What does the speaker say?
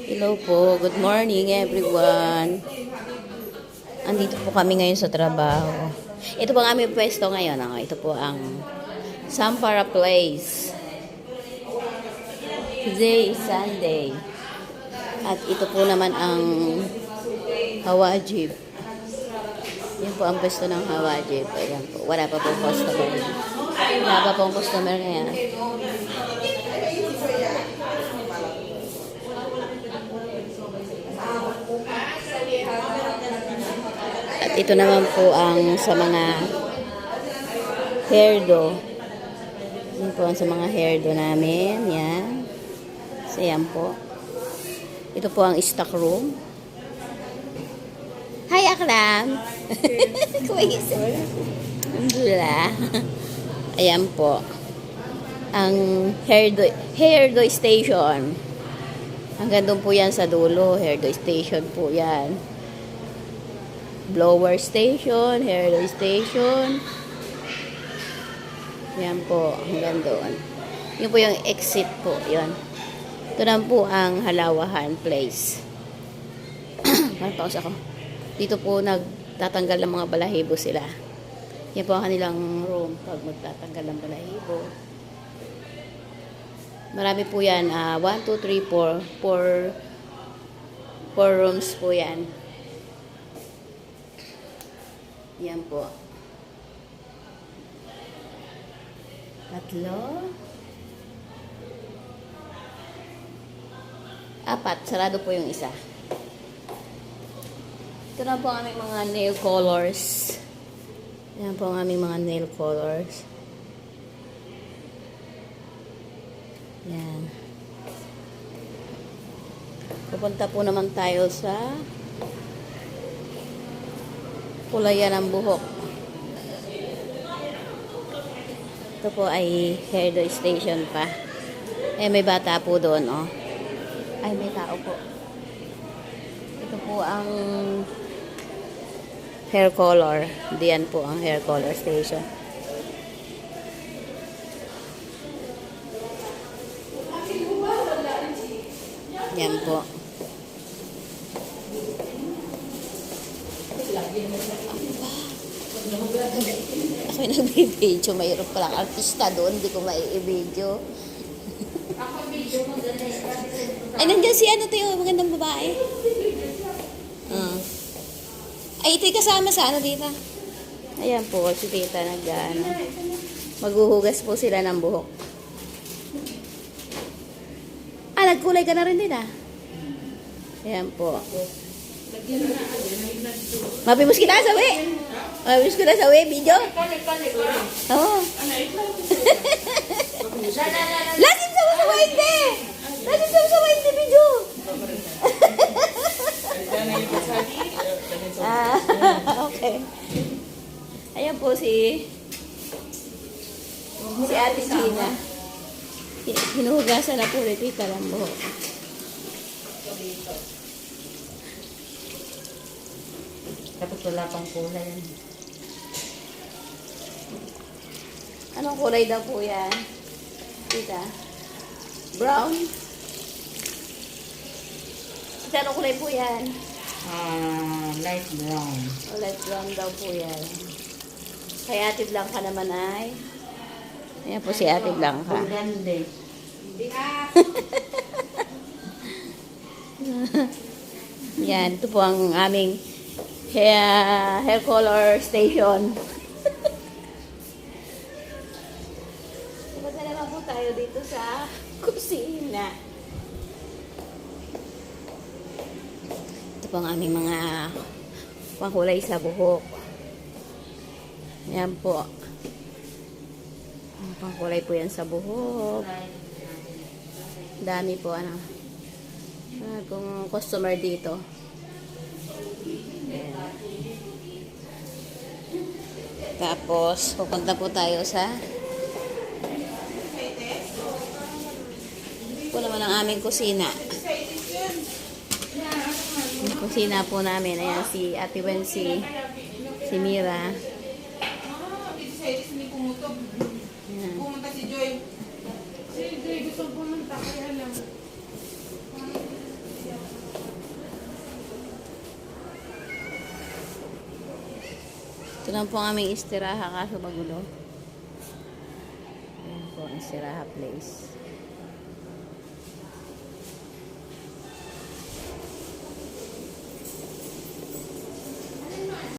Hello po. Good morning, everyone. Andito po kami ngayon sa trabaho. Ito po ang aming pwesto ngayon. Ito po ang Sampara Place. Today is Sunday. At ito po naman ang Hawajib. Yan po ang pwesto ng Hawajib. Ayan po. Wala pa pong customer. Wala pa pong customer ngayon. At ito naman po ang sa mga hairdo. Yan po ang sa mga hairdo namin. Yan. So, yan po. Ito po ang stock room. Hi, Akram! Kuwais. Alhamdulillah. Ayan po. Ang hairdo station. Hanggang doon po yan sa dulo. Hairdo station po yan. Blower station, hairdo station. Yan po, hanggang doon. Yun po yung exit po, yun. Ito na po ang Halawahan Place. Pause ako. Dito po nagtatanggal ng mga balahibo sila. Yan po ang kanilang room pag magtatanggal ng balahibo. Marami po yan. 1, 2, 3, 4. 4 rooms po yan. Yan po. 3. 4. Sarado po yung isa. Ito na po ang aming mga nail colors. Yan po ang aming mga nail colors. Yan. Pupunta po naman tayo sa kulayan ng buhok. Ito po ay hairdo station pa. May bata po doon, oh. Ay, may tao po. Ito po ang hair color. Diyan po ang hair color station. Yan po. Ako yung nag-video. Mayroon palang artista doon. Hindi ko mai-video. Ay, nandiyan si ano tayo. Magandang babae. Ay, ito'y kasama sa ano dito. Ayan po. Si tita maghuhugas po sila ng buhok. Nagkulay ka na rin din Ayan po. Mapimos kita sa we. Mapimos kita sa we, video. Oo. Lasim sa sa hindi. Lasim sa hindi, video. Okay. Ayan po si Ate Gina. Hinuhugasan na po ulit ito lang buhok. Tapos wala pang kulay. Anong kulay daw po yan? Tita? Brown? Tita, anong kulay po yan? Light brown. Light brown daw po yan. Kay Ate Blanca naman ay ayan po si Ate Blanca. Ganda. Yan, ito po ang aming hair color station. Pupunta naman po tayo dito sa kusina. Ito po ang aming mga pangkulay sa buhok. Yan po. Pangkulay po yan sa buhok. Dami po kung customer dito. Ayan. Tapos pupunta po tayo sa po naman ang aming kusina. Yung kusina po namin. Ayan si Ate Wensi, si Mira. Pumunta si Joy. Si Joy gusto pumunta kaya lang. Ito lang po ang aming istiraha kaso magulo. Ayan po ang istiraha place.